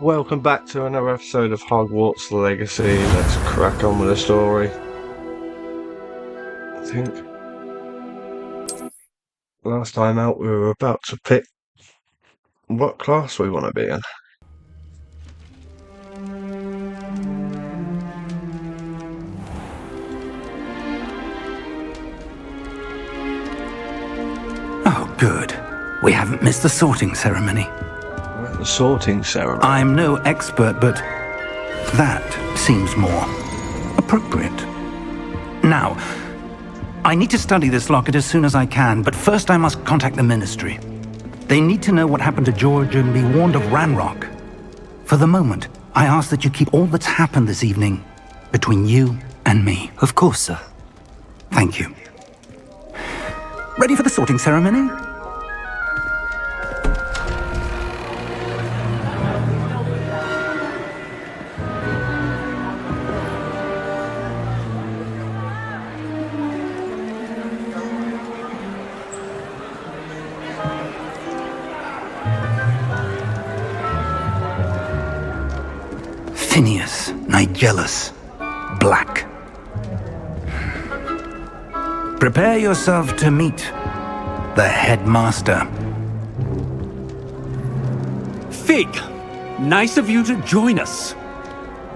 Welcome back to another episode of Hogwarts Legacy. Let's crack on with the story. I think last time out we were about to pick what class we want to be in. Oh, good. We haven't missed the sorting ceremony. We're at the sorting ceremony. I'm no expert, but that seems more appropriate. Now, I need to study this locket as soon as I can, but first I must contact the Ministry. They need to know what happened to George and be warned of Ranrock. For the moment, I ask that you keep all that's happened this evening between you and me. Of course, sir. Thank you. Ready for the sorting ceremony? Phineas, Nigellus, Black. Prepare yourself to meet the headmaster. Fig, nice of you to join us.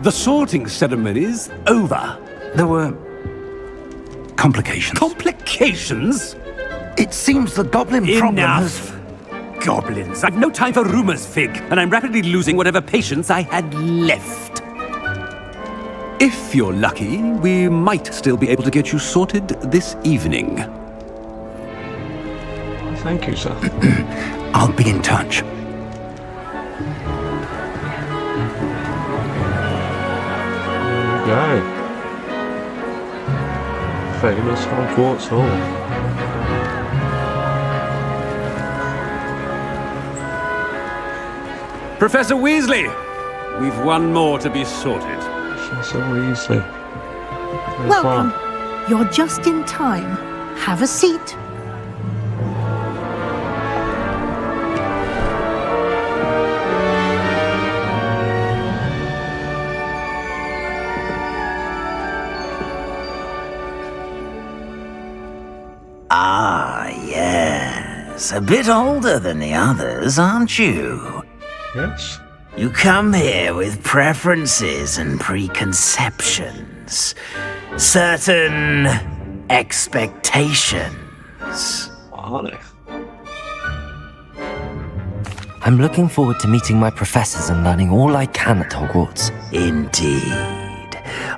The sorting ceremony's over. There were complications. Complications? It seems the goblin problem has... Enough! Goblins. I've no time for rumors, Fig, and I'm rapidly losing whatever patience I had left. If you're lucky, we might still be able to get you sorted this evening. Thank you, sir. I'll be in touch. There we go. Famous Hogwarts Hall. Professor Weasley, we've one more to be sorted. Professor Weasley. Welcome. You're just in time. Have a seat. Ah, yes. A bit older than the others, aren't you? Yes. You come here with preferences and preconceptions. Certain expectations. Are they? I'm looking forward to meeting my professors and learning all I can at Hogwarts. Indeed.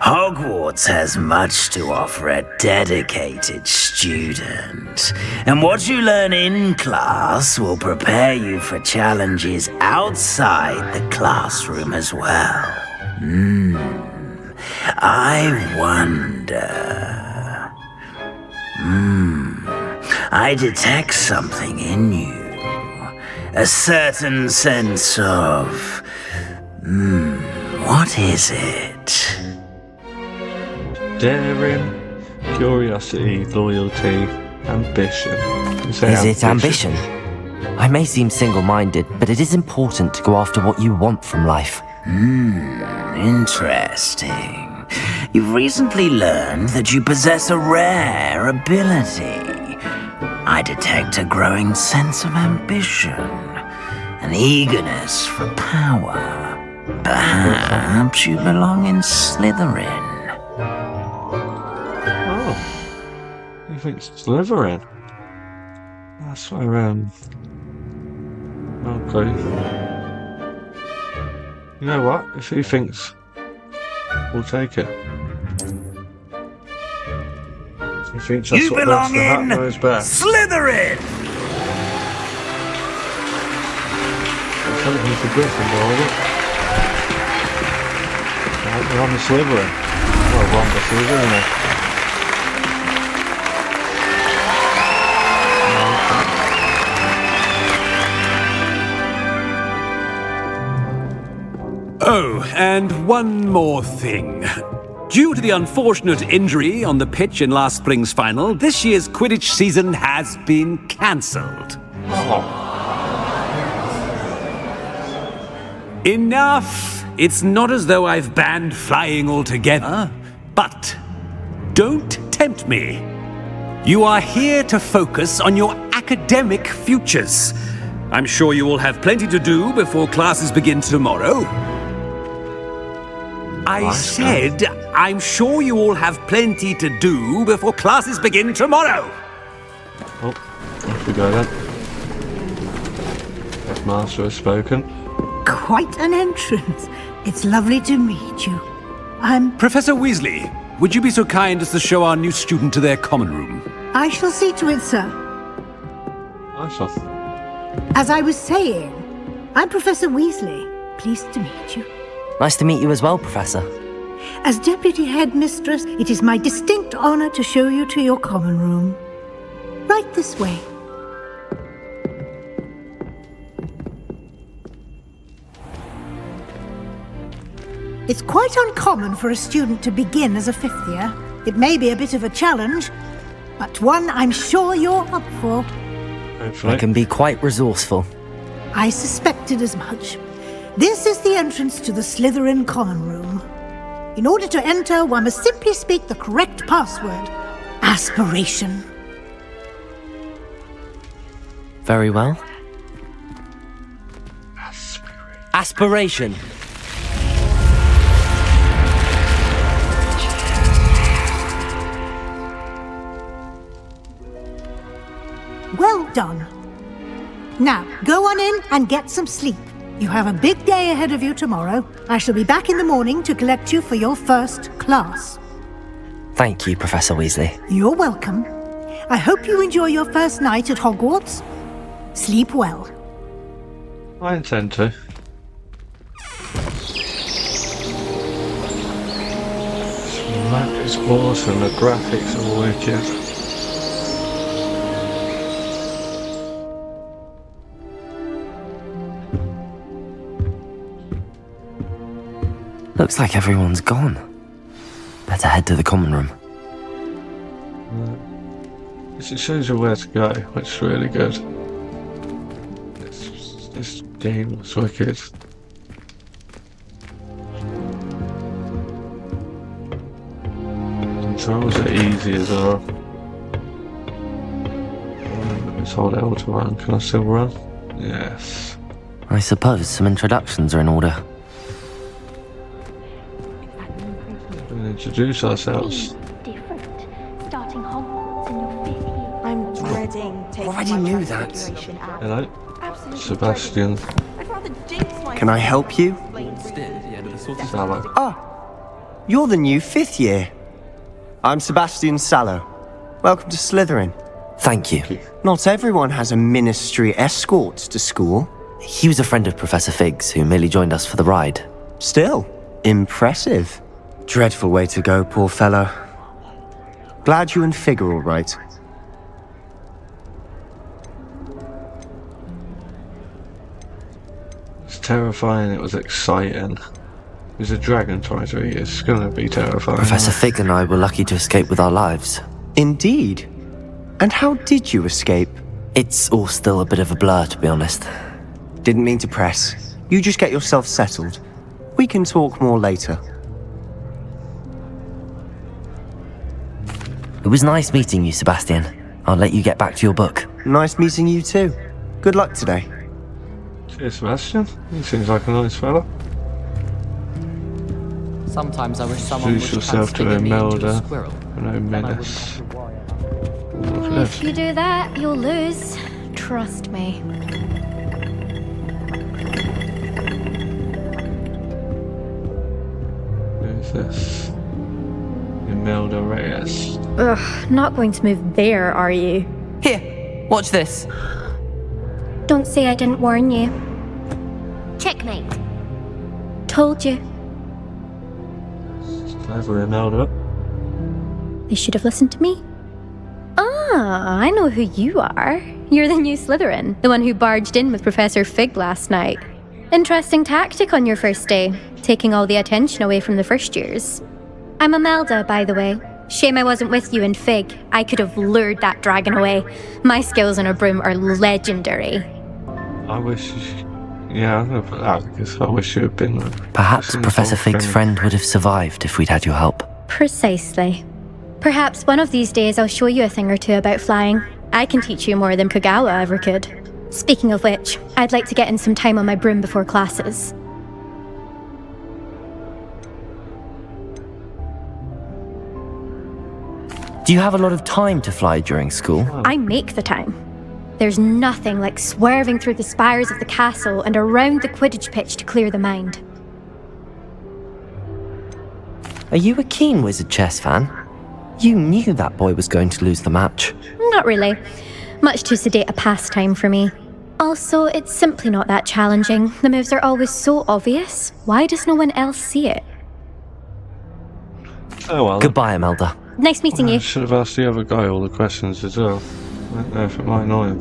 Hogwarts has much to offer a dedicated student. And what you learn in class will prepare you for challenges outside the classroom as well. I wonder... I detect something in you. A certain sense of... what is it? Daring, curiosity, loyalty, ambition. Is it ambition? I may seem single-minded, but it is important to go after what you want from life. Interesting. You've recently learned that you possess a rare ability. I detect a growing sense of ambition, an eagerness for power. Perhaps you belong in Slytherin. Oh. You think Slytherin? That's where, okay. You know what? If he thinks, we'll take it. If he thinks that's You what belong best, in the hat knows best. Slytherin! It's something for Gryffindor, look. Right, we're on the Slytherin. Well, we're on the Slytherin. Oh, and one more thing. Due to the unfortunate injury on the pitch in last spring's final, this year's Quidditch season has been cancelled. Enough! It's not as though I've banned flying altogether, but don't tempt me. You are here to focus on your academic futures. I'm sure you will have plenty to do before classes begin tomorrow. I said, I'm sure you all have plenty to do before classes begin tomorrow. Oh, off we go then. Headmaster has spoken. Quite an entrance. It's lovely to meet you. I'm... Professor Weasley, would you be so kind as to show our new student to their common room? I shall see to it, sir. Nice one. As I was saying, I'm Professor Weasley. Pleased to meet you. Nice to meet you as well, Professor. As Deputy Headmistress, it is my distinct honor to show you to your common room. Right this way. It's quite uncommon for a student to begin as a fifth year. It may be a bit of a challenge, but one I'm sure you're up for. Hopefully. I can be quite resourceful. I suspected as much. This is the entrance to the Slytherin common room. In order to enter, one must simply speak the correct password. Aspiration. Very well. Aspiration. Well done. Now, go on in and get some sleep. You have a big day ahead of you tomorrow. I shall be back in the morning to collect you for your first class. Thank you, Professor Weasley. You're welcome. I hope you enjoy your first night at Hogwarts. Sleep well. I intend to. The map is awesome, the graphics are wicked. Looks like everyone's gone. Better head to the common room. It shows you where to go, which is really good. This game looks wicked. Controls are easy as well. Let's hold L to run. Can I still run? Yes. I suppose some introductions are in order. We'll introduce ourselves. Different. Starting Hogwarts in your 5th year. I'm dreading taking Already my knew that. graduation out. Hello, Absolutely Sebastian. dreading. I'd rather jinx myself. Can I help you? Sala. Ah, you're the new 5th year. I'm Sebastian Sallow. Welcome to Slytherin. Thank you. Not everyone has a ministry escort to school. He was a friend of Professor Fig's who merely joined us for the ride. Still, impressive. Dreadful way to go, poor fellow. Glad you and Fig are all right. It's terrifying, it was exciting. There's a dragon trying to eat us. It's gonna be terrifying. Professor Fig and I were lucky to escape with our lives. Indeed. And how did you escape? It's all still a bit of a blur, to be honest. Didn't mean to press. You just get yourself settled. We can talk more later. It was nice meeting you, Sebastian. I'll let you get back to your book. Nice meeting you too. Good luck today. Cheers, Sebastian. He seems like a nice fella. Sometimes I wish someone would Introduce yourself to transfigure me into a Imelda. squirrel. No Then I wouldn't menace. have to worry about If you do that, you'll lose. Trust me. Who's this? Imelda Reyes. Ugh, not going to move there, are you? Here, watch this. Don't say I didn't warn you. Checkmate. Told you. Clever Imelda. They should have listened to me. Ah, I know who you are. You're the new Slytherin, the one who barged in with Professor Fig last night. Interesting tactic on your first day, taking all the attention away from the first years. I'm Imelda, by the way. Shame I wasn't with you in Fig. I could have lured that dragon away. My skills on a broom are legendary. I wish Yeah, I'm gonna put that because I wish you had been there. Perhaps Seems Professor all Fig's friendly. friend would have survived if we'd had your help. Precisely. Perhaps one of these days I'll show you a thing or two about flying. I can teach you more than Kagawa ever could. Speaking of which, I'd like to get in some time on my broom before classes. Do you have a lot of time to fly during school? I make the time. There's nothing like swerving through the spires of the castle and around the Quidditch pitch to clear the mind. Are you a keen Wizard chess fan? You knew that boy was going to lose the match. Not really. Much too sedate a pastime for me. Also, it's simply not that challenging. The moves are always so obvious. Why does no one else see it? Oh well. Goodbye, Imelda. Nice meeting I you. should have asked the other guy all the questions as well. I don't know if it might annoy him.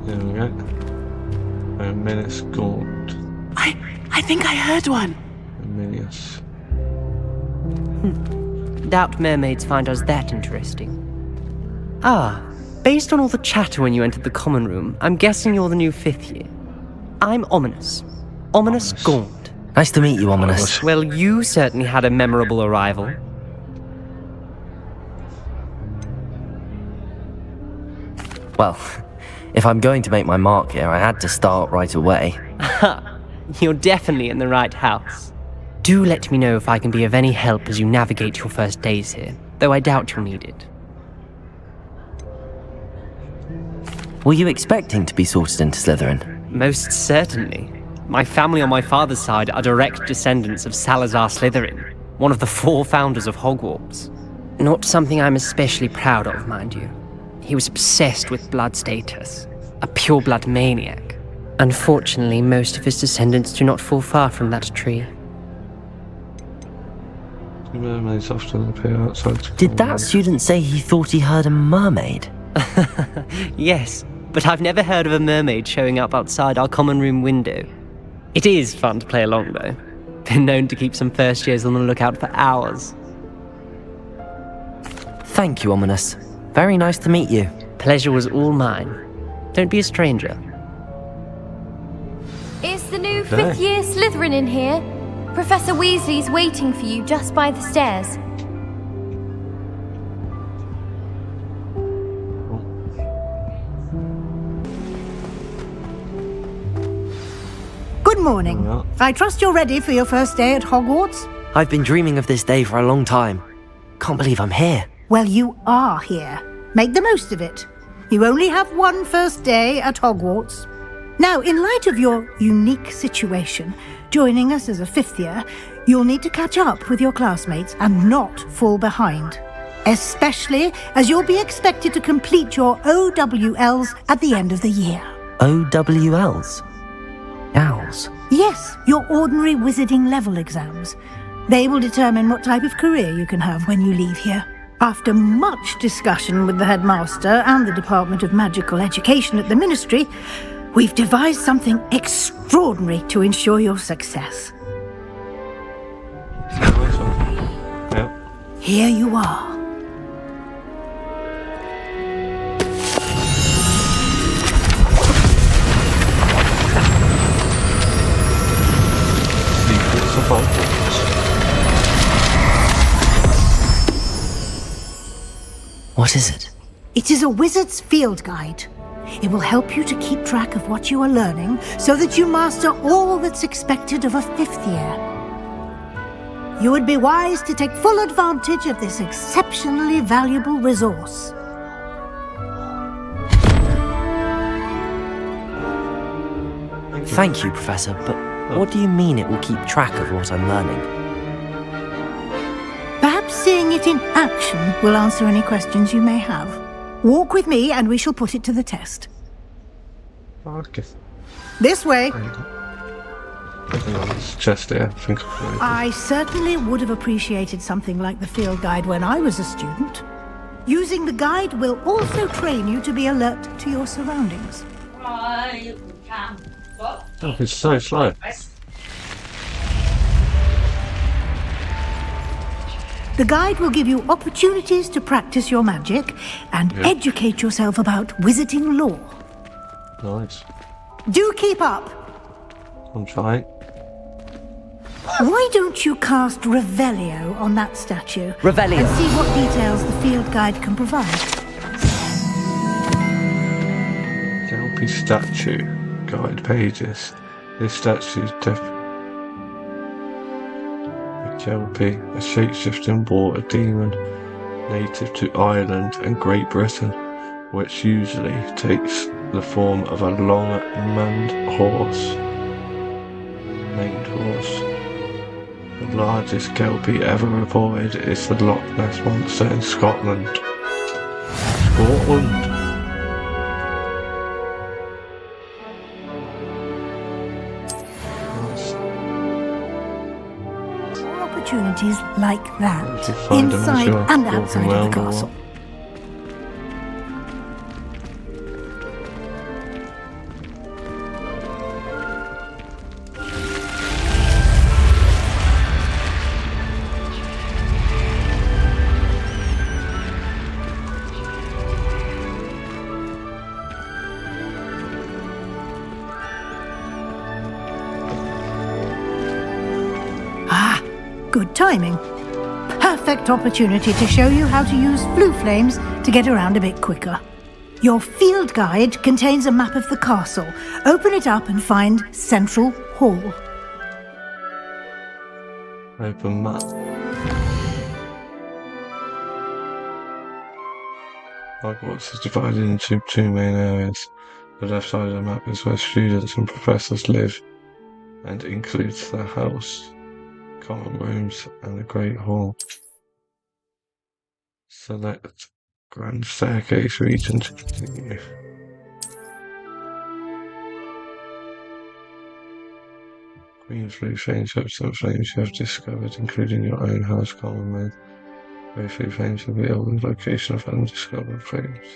There we go. A Menace Gaunt. I think I heard one. A Minius. Doubt mermaids find us that interesting. Ah, based on all the chatter when you entered the common room, I'm guessing you're the new 5th year. I'm Ominous. Ominous Gaunt. Nice to meet you, Ominous. Well, you certainly had a memorable arrival. Well, if I'm going to make my mark here, I had to start right away. You're definitely in the right house. Do let me know if I can be of any help as you navigate your first days here, though I doubt you'll need it. Were you expecting to be sorted into Slytherin? Most certainly. My family on my father's side are direct descendants of Salazar Slytherin, one of the 4 founders of Hogwarts. Not something I'm especially proud of, mind you. He was obsessed with blood status, a pure-blood maniac. Unfortunately, most of his descendants do not fall far from that tree. Mermaids often appear outside. Did that student say he thought he heard a mermaid? Yes, but I've never heard of a mermaid showing up outside our common room window. It is fun to play along, though. Been known to keep some first years on the lookout for hours. Thank you, Ominous. Very nice to meet you. Pleasure was all mine. Don't be a stranger. Is the new 5th year Slytherin in here? Professor Weasley's waiting for you just by the stairs. Good morning. I trust you're ready for your first day at Hogwarts? I've been dreaming of this day for a long time. Can't believe I'm here. Well, you are here. Make the most of it. You only have one first day at Hogwarts. Now, in light of your unique situation, joining us as a 5th year, you'll need to catch up with your classmates and not fall behind. Especially as you'll be expected to complete your OWLs at the end of the year. OWLs? Owls? Yes, your ordinary wizarding level exams. They will determine what type of career you can have when you leave here. After much discussion with the headmaster and the Department of Magical Education at the Ministry, we've devised something extraordinary to ensure your success. Yeah. Here you are. Secrets of Hogwarts. What is it? It is a wizard's field guide. It will help you to keep track of what you are learning so that you master all that's expected of a 5th year. You would be wise to take full advantage of this exceptionally valuable resource. Thank you, Professor, but what do you mean it will keep track of what I'm learning? Perhaps seeing it in action will answer any questions you may have. Walk with me and we shall put it to the test. Okay. This way. It's chest here. I certainly would have appreciated something like the field guide when I was a student. Using the guide will also train you to be alert to your surroundings. Oh, it's so slow. The guide will give you opportunities to practice your magic and educate yourself about wizarding lore. Nice. Do keep up. I'm trying. Why don't you cast Revelio on that statue? Revelio. And see what details the field guide can provide. Kelpie statue. Guide pages. This statue is a Kelpie, a shape-shifting water demon native to Ireland and Great Britain, which usually takes the form of a long maned horse. The largest Kelpie ever reported is the Loch Ness Monster in Scotland. More opportunities like that, find them as inside you're and walking outside of around the or castle. Good timing. Perfect opportunity to show you how to use flue flames to get around a bit quicker. Your field guide contains a map of the castle. Open it up and find Central Hall. Open map. Hogwarts is divided into two main areas. The left side of the map is where students and professors live and includes the house, common rooms and the Great Hall. Select Grand Staircase region to continue. Green flue flames represent flames you have discovered, including your own house, common room. Red flue flames reveal the location of undiscovered flames.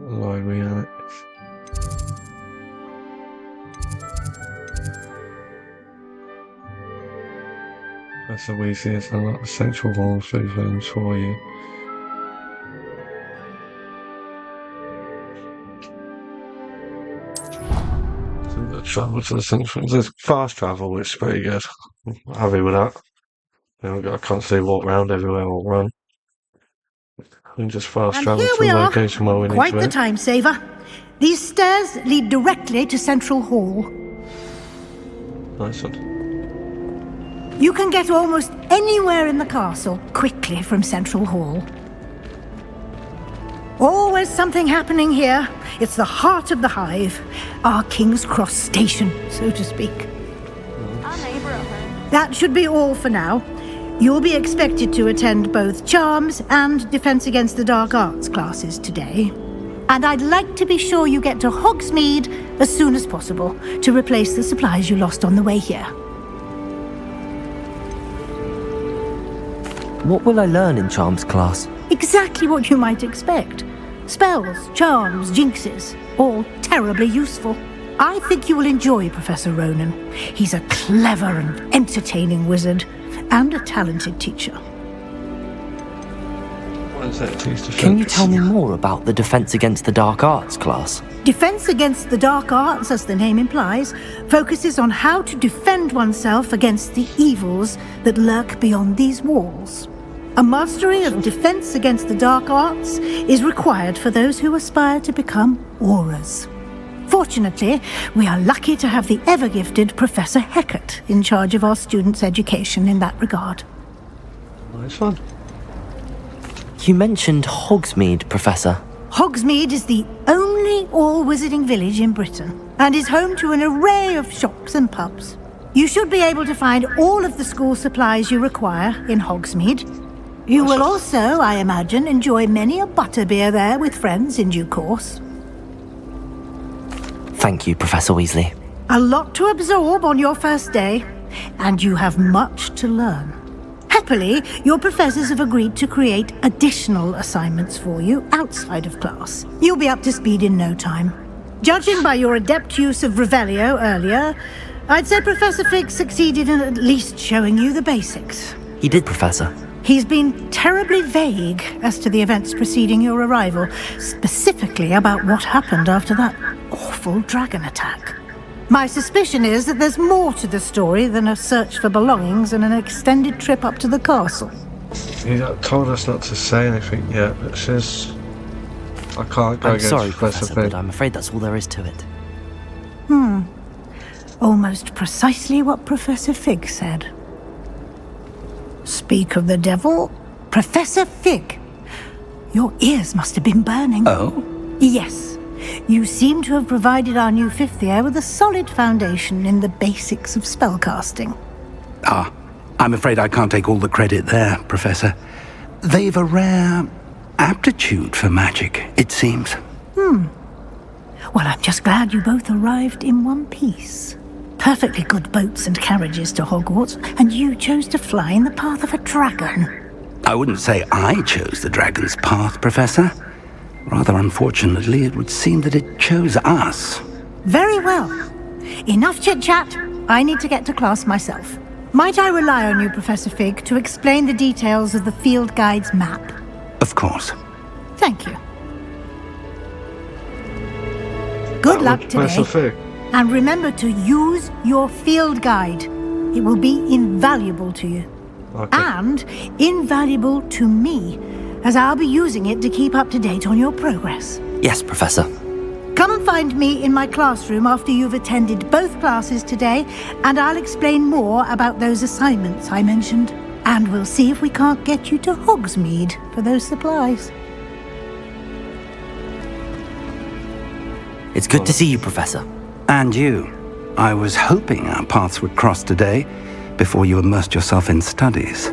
Library Annex. Professor Weasley has unlocked the Central Hall flue flames for you. Travel to the Central. There's fast travel, which is pretty good. I'm happy with that. I can't say walk around everywhere or run. We can just fast And travel here to we the are. location where we need Quite to the be. time saver. These stairs lead directly to Central Hall. Nice one. You can get almost anywhere in the castle quickly from Central Hall. Always something happening here. It's the heart of the hive, our King's Cross station, so to speak. Our neighbour at home. That should be all for now. You'll be expected to attend both Charms and Defense Against the Dark Arts classes today. And I'd like to be sure you get to Hogsmeade as soon as possible to replace the supplies you lost on the way here. What will I learn in Charms class? Exactly what you might expect. Spells, charms, jinxes, all terribly useful. I think you will enjoy Professor Ronan. He's a clever and entertaining wizard, and a talented teacher. What is that teach to Can you focus? tell me more about the Defense Against the Dark Arts class? Defense Against the Dark Arts, as the name implies, focuses on how to defend oneself against the evils that lurk beyond these walls. A mastery of Defense Against the Dark Arts is required for those who aspire to become auras. Fortunately, we are lucky to have the ever-gifted Professor Hecat in charge of our students' education in that regard. Nice one. You mentioned Hogsmeade, Professor. Hogsmeade is the only all-wizarding village in Britain and is home to an array of shops and pubs. You should be able to find all of the school supplies you require in Hogsmeade. You will also, I imagine, enjoy many a butterbeer there with friends in due course. Thank you, Professor Weasley. A lot to absorb on your first day, and you have much to learn. Heck, Happily, your professors have agreed to create additional assignments for you outside of class. You'll be up to speed in no time. Judging by your adept use of Revelio earlier, I'd say Professor Fig succeeded in at least showing you the basics. He did, Professor. He's been terribly vague as to the events preceding your arrival, specifically about what happened after that awful dragon attack. My suspicion is that there's more to the story than a search for belongings and an extended trip up to the castle. He told us not to say anything yet, but says I can't go against sorry, Professor Professor, Fig. but I'm afraid that's all there is to it. Almost precisely what Professor Fig said. Speak of the devil, Professor Fig. Your ears must have been burning. Oh? Yes. You seem to have provided our new fifth year with a solid foundation in the basics of spellcasting. Ah, I'm afraid I can't take all the credit there, Professor. They've a rare aptitude for magic, it seems. Well, I'm just glad you both arrived in one piece. Perfectly good boats and carriages to Hogwarts, and you chose to fly in the path of a dragon. I wouldn't say I chose the dragon's path, Professor. Rather unfortunately, it would seem that it chose us. Very well. Enough chit-chat. I need to get to class myself. Might I rely on you, Professor Fig, to explain the details of the field guide's map? Of course. Thank you. Good luck Professor today. Fig. And remember to use your field guide. It will be invaluable to you. Okay. And invaluable to me, as I'll be using it to keep up to date on your progress. Yes, Professor. Come and find me in my classroom after you've attended both classes today, and I'll explain more about those assignments I mentioned. And we'll see if we can't get you to Hogsmeade for those supplies. It's good to see you, Professor. And you. I was hoping our paths would cross today, before you immersed yourself in studies.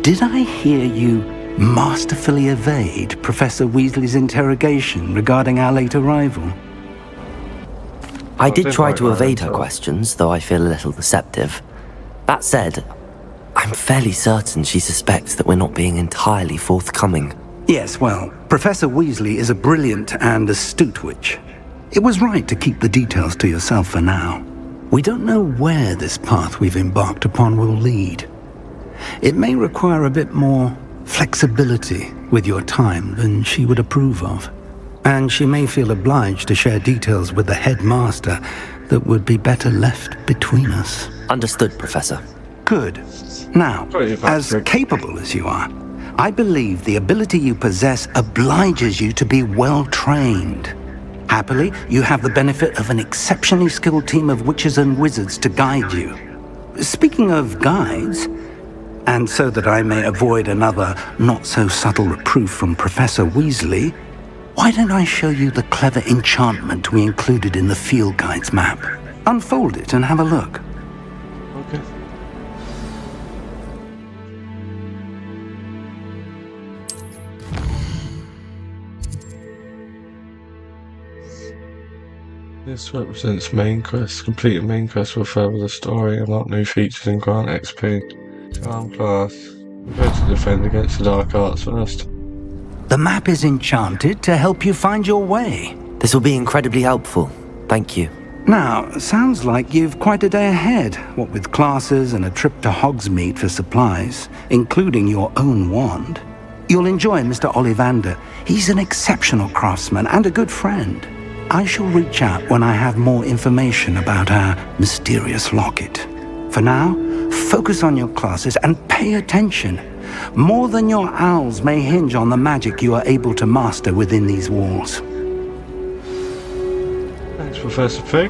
Did I hear you masterfully evade Professor Weasley's interrogation regarding our late arrival? I did try to evade her questions, though I feel a little deceptive. That said, I'm fairly certain she suspects that we're not being entirely forthcoming. Yes, well, Professor Weasley is a brilliant and astute witch. It was right to keep the details to yourself for now. We don't know where this path we've embarked upon will lead. It may require a bit more flexibility with your time than she would approve of. And she may feel obliged to share details with the headmaster that would be better left between us. Understood, Professor. Good. Now, as capable as you are, I believe the ability you possess obliges you to be well trained. Happily, you have the benefit of an exceptionally skilled team of witches and wizards to guide you. Speaking of guides, and so that I may avoid another not-so-subtle reproof from Professor Weasley, why don't I show you the clever enchantment we included in the field guide's map? Unfold it and have a look. Okay. This represents main quests. Completing main quests will further the story, unlock new features and grant XP. Charm class. We're going to defend against the dark arts first. The map is enchanted to help you find your way. This will be incredibly helpful. Thank you. Now, sounds like you've quite a day ahead, what with classes and a trip to Hogsmeade for supplies, including your own wand. You'll enjoy Mr. Ollivander. He's an exceptional craftsman and a good friend. I shall reach out when I have more information about our mysterious locket. For now, focus on your classes and pay attention. More than your owls may hinge on the magic you are able to master within these walls. Thanks, Professor Fig.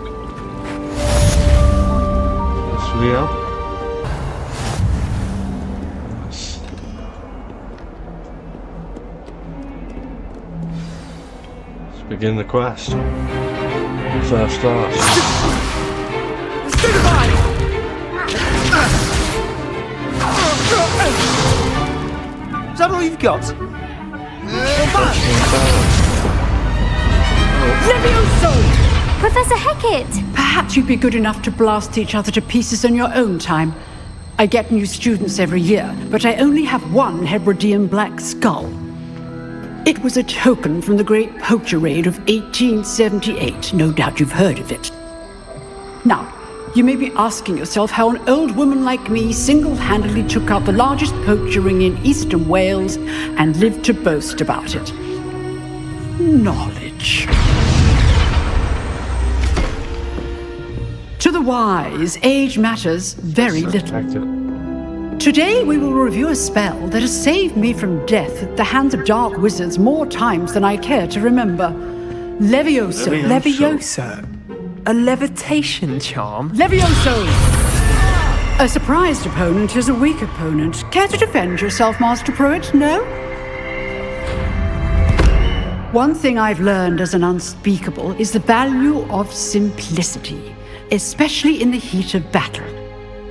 Yes, Leo. Yes. Let's begin the quest. First class. Is that all you've got? Professor Hecat! Perhaps you'd be good enough to blast each other to pieces in your own time. I get new students every year, but I only have one Hebridean black skull. It was a token from the Great Poacher Raid of 1878. No doubt you've heard of it. Now, you may be asking yourself how an old woman like me single-handedly took out the largest poacher ring in eastern Wales and lived to boast about it. Knowledge. To the wise, age matters very little. Today we will review a spell that has saved me from death at the hands of dark wizards more times than I care to remember. Levioso. Levioso? A levitation charm? Levioso! A surprised opponent is a weak opponent. Care to defend yourself, Master Pruitt? No? One thing I've learned as an unspeakable is the value of simplicity, especially in the heat of battle.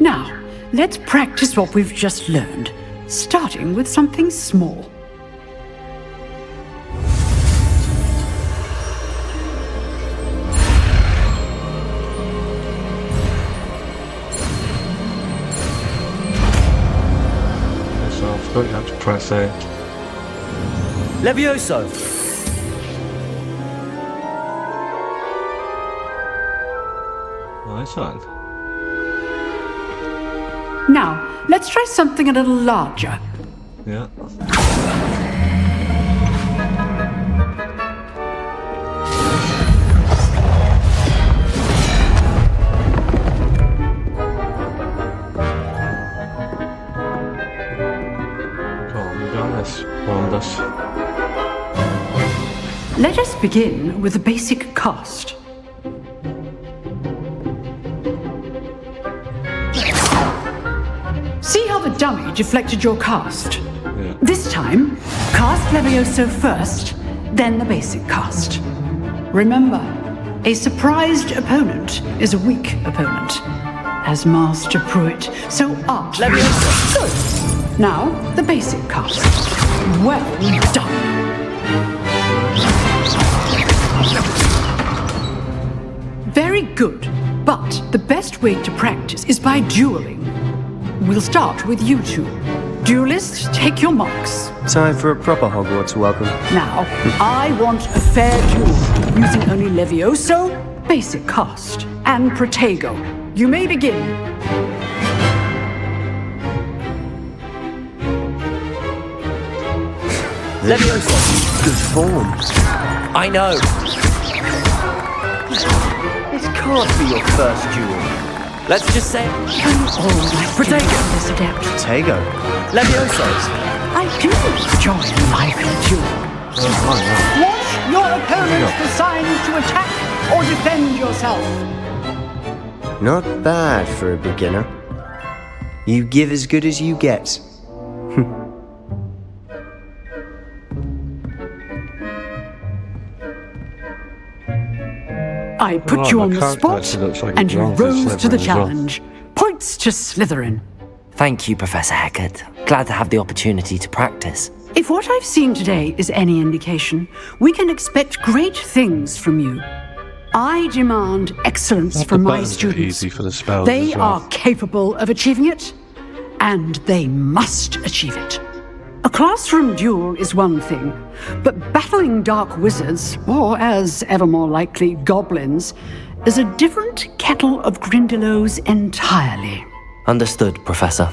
Now, let's practice what we've just learned, starting with something small. So I forgot you have to press A. Levioso! Nice one. Now, let's try something a little larger. Yeah. Let us begin with the basic cast. See how the dummy deflected your cast? Yeah. This time, cast Levioso first, then the basic cast. Remember, a surprised opponent is a weak opponent, as Master Pruitt so artfully. Levioso! Good. Now, the basic cast. Well done. Very good, but the best way to practice is by dueling. We'll start with you two. Duelists, take your marks. Time for a proper Hogwarts welcome. Now, I want a fair duel, using only Levioso, basic cast, and Protego. You may begin. Levioso! Good form. I know! It can't be your first duel. Let's just say... Protego! This adept. Protego. Levioso! I do enjoy a lively duel. Want your opponents designed to attack or defend yourself? Not bad for a beginner. You give as good as you get. I put you on the spot, and you rose to the challenge. Points to Slytherin. Thank you, Professor Hecat. Glad to have the opportunity to practice. If what I've seen today is any indication, we can expect great things from you. I demand excellence from my students. Easy for the spells They as well. are capable of achieving it, and they must achieve it. A classroom duel is one thing, but battling dark wizards, or as ever more likely, goblins, is a different kettle of Grindylows entirely. Understood, Professor.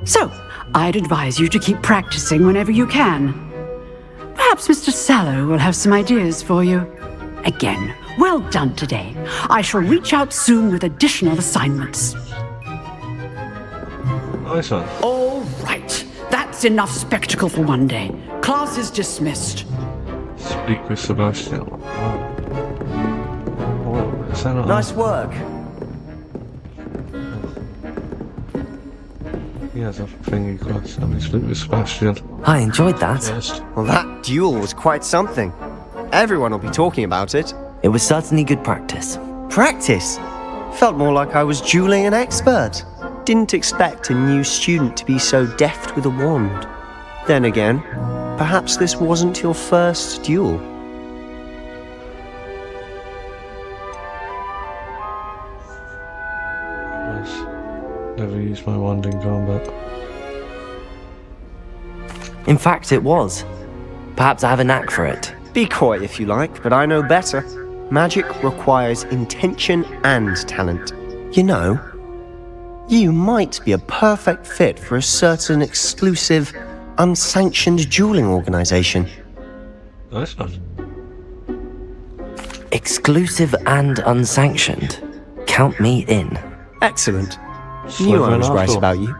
So, I'd advise you to keep practicing whenever you can. Perhaps Mr. Sallow will have some ideas for you. Again, well done today. I shall reach out soon with additional assignments. Nice one. All right. That's enough spectacle for one day. Class is dismissed. Speak with Sebastian. Oh, is that not Nice work. He has a thingy quest. Let me speak with Sebastian. I enjoyed that. First. Well, that duel was quite something. Everyone will be talking about it. It was certainly good practice. Practice? Felt more like I was dueling an expert. Didn't expect a new student to be so deft with a wand. Then again, perhaps this wasn't your first duel. Nice. Never used my wand in combat. In fact, it was. Perhaps I have a knack for it. Be coy if you like, but I know better. Magic requires intention and talent. You know, you might be a perfect fit for a certain exclusive, unsanctioned dueling organization. Nice one. Exclusive and unsanctioned. Count me in. Excellent. Knew I was right about you.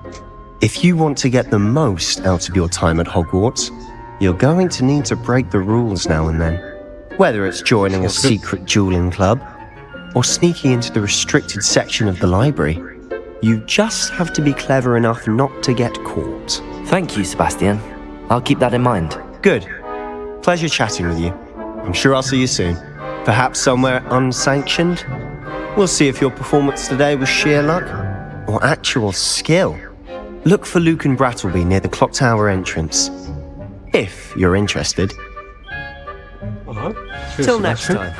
If you want to get the most out of your time at Hogwarts, you're going to need to break the rules now and then. Whether it's joining a secret dueling club, or sneaking into the restricted section of the library, you just have to be clever enough not to get caught. Thank you, Sebastian. I'll keep that in mind. Good. Pleasure chatting with you. I'm sure I'll see you soon. Perhaps somewhere unsanctioned? We'll see if your performance today was sheer luck or actual skill. Look for Luke and Brattleby near the clock tower entrance. If you're interested. Till next time.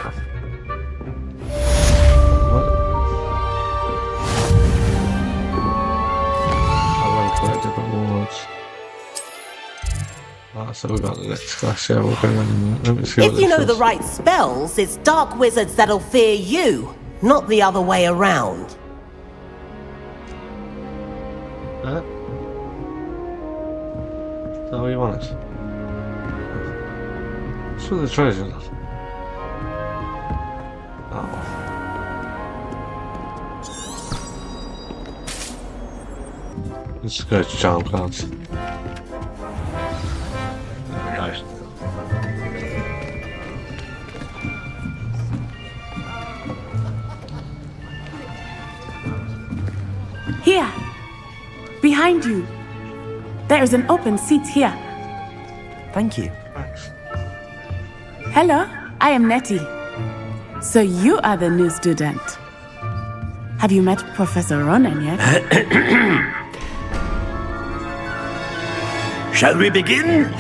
So we got the next class, yeah, we'll go in. Let me see what If you know the right spells, it's dark wizards that'll fear you, not the other way around. So what you want? What's with the treasure? Oh. Let's go to charm cards. Nice. Here! Behind you! There is an open seat here. Thank you. Hello, I am Nettie. So you are the new student. Have you met Professor Ronan yet? Shall we begin?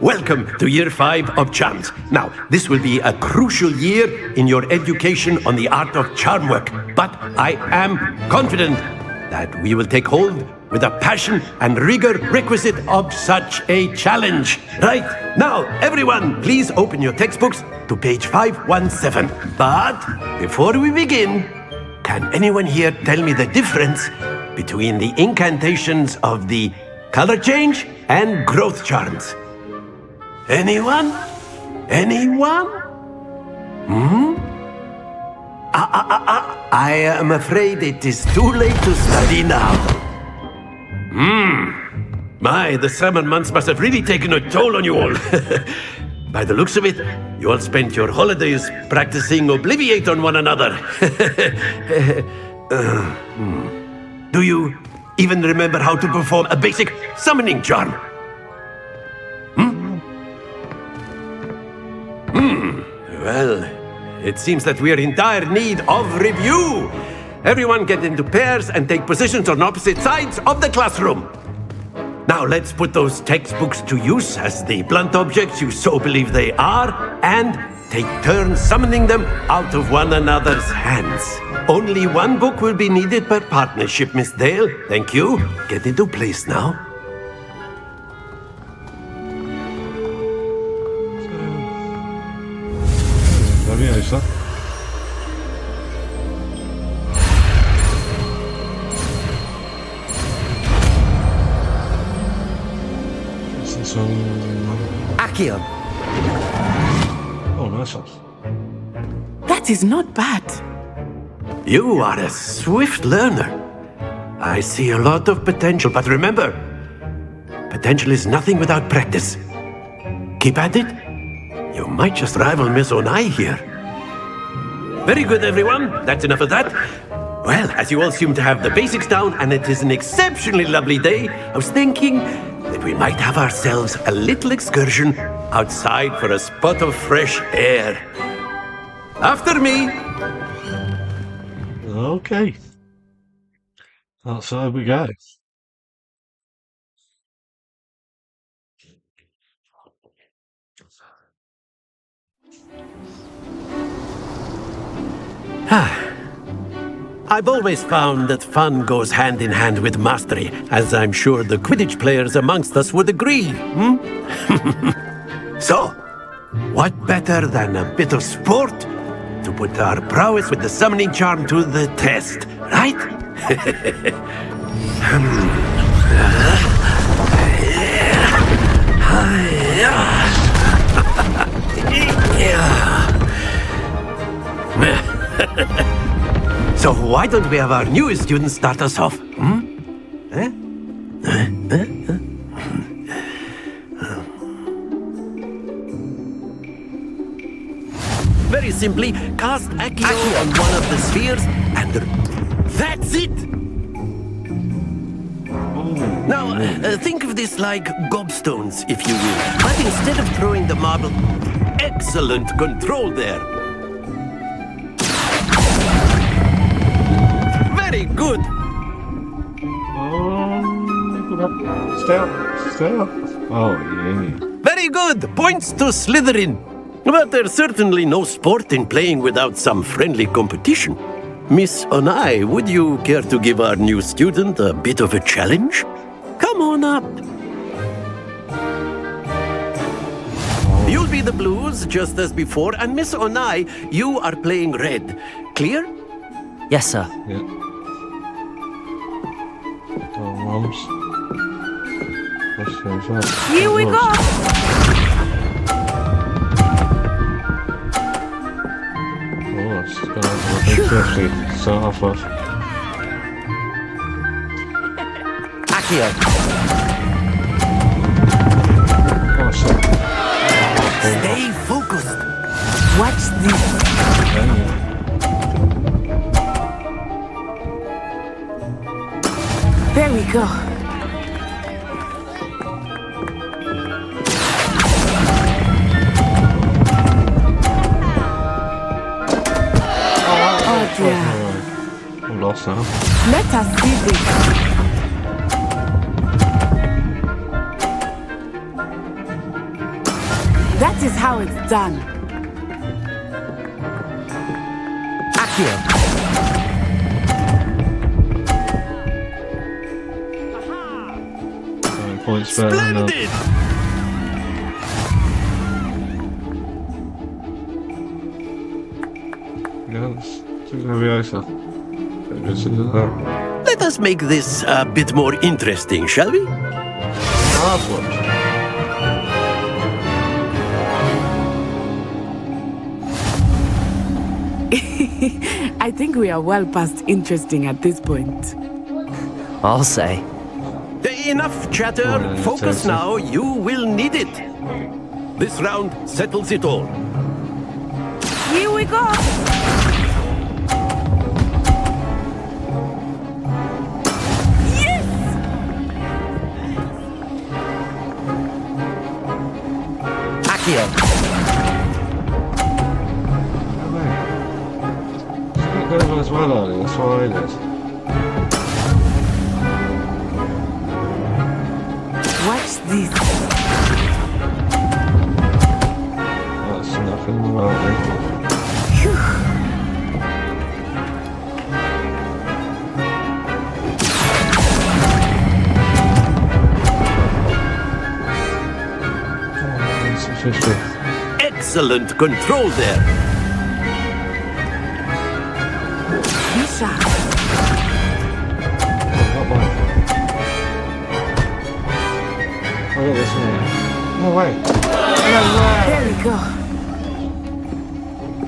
Welcome to Year 5 of Charms. Now, this will be a crucial year in your education on the art of charm work, but I am confident that we will take hold with the passion and rigor requisite of such a challenge. Right, now, everyone, please open your textbooks to page 517. But before we begin, can anyone here tell me the difference between the incantations of the color change and growth charms? Anyone? Anyone? I am afraid it is too late to study now. My, the summer months must have really taken a toll on you all. By the looks of it, you all spent your holidays practicing Obliviate on one another. Do you even remember how to perform a basic summoning charm? Well, it seems that we are in dire need of review. Everyone get into pairs and take positions on opposite sides of the classroom. Now let's put those textbooks to use as the blunt objects you so believe they are, and take turns summoning them out of one another's hands. Only one book will be needed per partnership, Miss Dale. Thank you. Get into place now. Leviosa. Is this on Accio? Oh, nice one. That is not bad. You are a swift learner. I see a lot of potential, but remember, potential is nothing without practice. Keep at it. You might just rival Miss Onai here. Very good, everyone. That's enough of that. Well, as you all seem to have the basics down, and it is an exceptionally lovely day, I was thinking that we might have ourselves a little excursion outside for a spot of fresh air. After me. Okay. Outside we go. I've always found that fun goes hand in hand with mastery, as I'm sure the Quidditch players amongst us would agree. So, what better than a bit of sport to put our prowess with the summoning charm to the test, right? So why don't we have our newest student start us off? Very simply, cast Accio on one of the spheres, and that's it! Now, think of this like gobstones, if you will. But instead of throwing the marble... Excellent control there! Very good! Stay up. Oh, yeah. Very good! Points to Slytherin! But there's certainly no sport in playing without some friendly competition. Miss Onai, would you care to give our new student a bit of a challenge? Come on up. You'll be the blues, just as before, and Miss Onai, you are playing red. Clear? Yes, sir. Yeah. Oh, mums. Here we go! Oh, it's going to be 50 to start off with. Accio. Oh, shit. Stay focused. Watch this. There we go. Oh dear. I'm lost now. Let us see this. That is how it's done. Accio. Points better than that. Splendid! Yeah, it's going to be nicer. Let us make this a bit more interesting, shall we? I think we are well past interesting at this point. I'll say. Enough chatter. Focus now. You will need it. This round settles it all. Here we go. Yes! Accio. It's not good as well, Arlie. That's why it is. Watch this. That's nothing wrong. Excellent control there. Misha. Oh, this one. No way. There we go.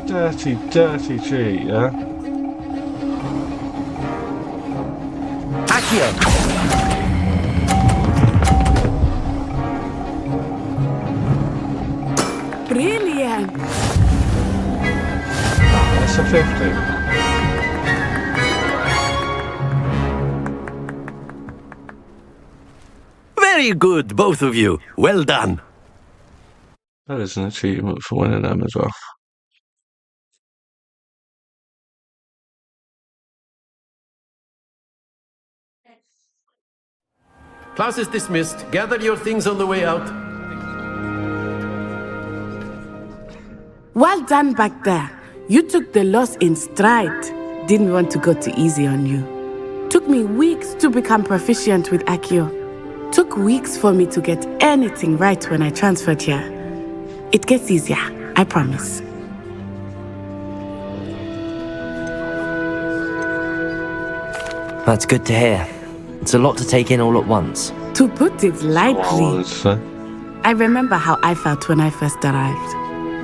Dirty, dirty cheat, yeah? Accio. Brilliant. That's a 50. Very good, both of you. Well done. That is an achievement for winning them as well. Class is dismissed. Gather your things on the way out. Well done back there. You took the loss in stride. didn't want to go too easy on you. Took me weeks to become proficient with Accio. Took weeks for me to get anything right when I transferred here. It gets easier, I promise. That's good to hear. It's a lot to take in all at once. To put it lightly, I remember how I felt when I first arrived.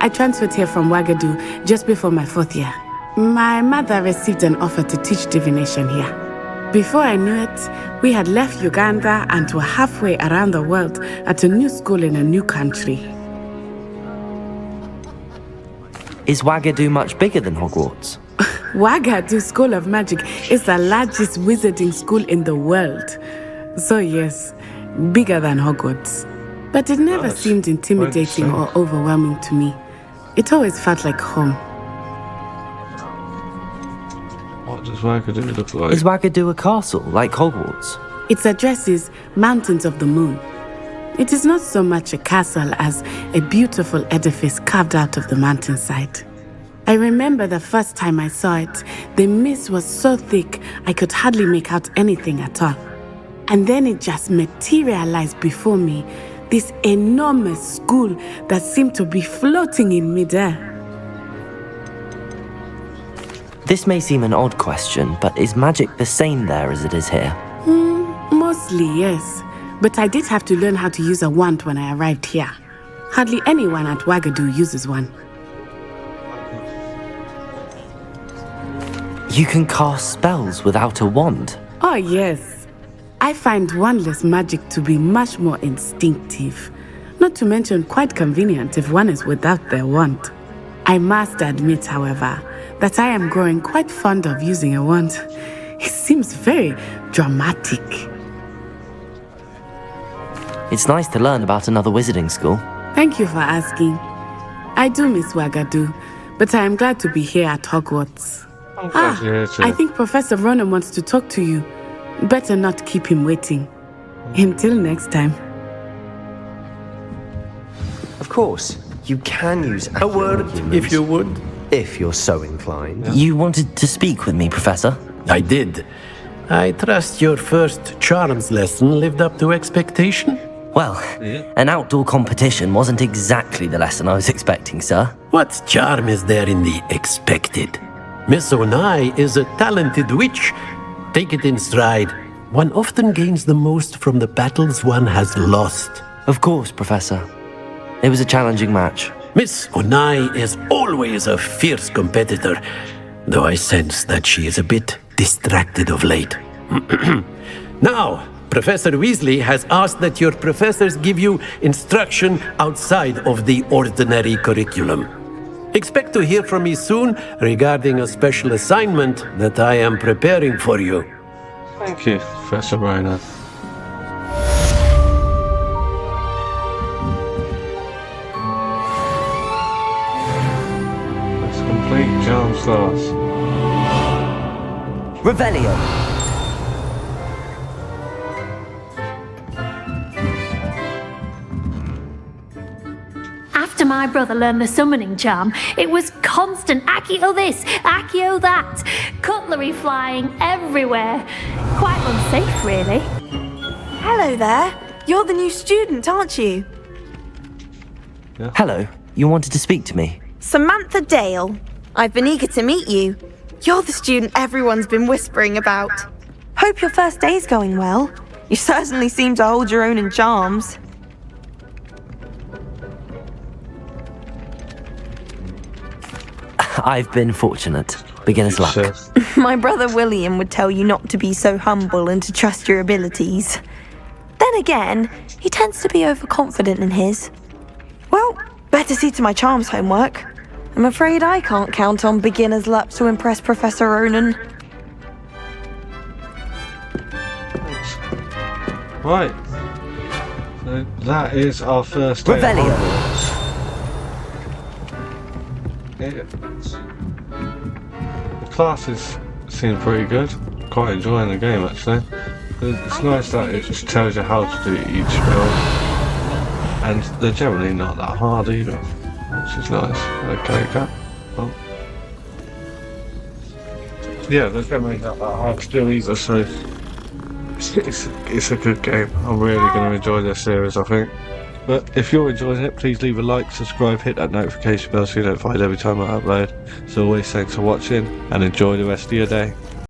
I transferred here from Wagadu just before my 4th year. My mother received an offer to teach divination here. Before I knew it, we had left Uganda and were halfway around the world at a new school in a new country. Is Wagadu much bigger than Hogwarts? Wagadu School of Magic is the largest wizarding school in the world. So yes, bigger than Hogwarts. But it never seemed intimidating or overwhelming to me. It always felt like home. What does Wagadu look like? Is Wagadu a castle, like Hogwarts? Its address is Mountains of the Moon. It is not so much a castle as a beautiful edifice carved out of the mountainside. I remember the first time I saw it, the mist was so thick I could hardly make out anything at all. And then it just materialized before me, this enormous school that seemed to be floating in midair. This may seem an odd question, but is magic the same there as it is here? Mostly, yes. But I did have to learn how to use a wand when I arrived here. Hardly anyone at Wagadu uses one. You can cast spells without a wand? Oh, yes. I find wandless magic to be much more instinctive. Not to mention quite convenient if one is without their wand. I must admit, however, that I am growing quite fond of using a wand. It seems very dramatic. It's nice to learn about another wizarding school. Thank you for asking. I do miss Wagadu, but I am glad to be here at Hogwarts. I think Professor Ronan wants to talk to you. Better not keep him waiting. Until next time. Of course, you can use a word, if you would. If you're so inclined. You wanted to speak with me, Professor? I did. I trust your first charms lesson lived up to expectation? Well, an outdoor competition wasn't exactly the lesson I was expecting, sir. What charm is there in the expected? Miss Onai is a talented witch. Take it in stride. One often gains the most from the battles one has lost. Of course, Professor. It was a challenging match. Miss Onai is always a fierce competitor, though I sense that she is a bit distracted of late. Now, Professor Weasley has asked that your professors give you instruction outside of the ordinary curriculum. Expect to hear from me soon regarding a special assignment that I am preparing for you. Thank you, Professor Reiner. Let's complete charms class. Revelio. After my brother learned the summoning charm, it was constant Accio this, Accio that, cutlery flying everywhere. Quite unsafe, really. Hello there. You're the new student, aren't you? Yeah. Hello. You wanted to speak to me? Samantha Dale. I've been eager to meet you. You're the student everyone's been whispering about. Hope your first day's going well. You certainly seem to hold your own in charms. I've been fortunate. Beginner's luck. My brother William would tell you not to be so humble and to trust your abilities. Then again, he tends to be overconfident in his. Well, better see to my charms homework. I'm afraid I can't count on beginner's luck to impress Professor Ronan. Right. So that is our first day. Revelio. The classes seem pretty good. Quite enjoying the game actually. It's nice that it just tells you how to do each spell, and they're generally not that hard either, which is nice. Okay, Cat. Oh. yeah, they're going to make that hard to do either, so it's a good game. I'm really going to enjoy this series, I think. But if you're enjoying it, please leave a like, subscribe, hit that notification bell so you're notified every time I upload. As always, thanks for watching and enjoy the rest of your day.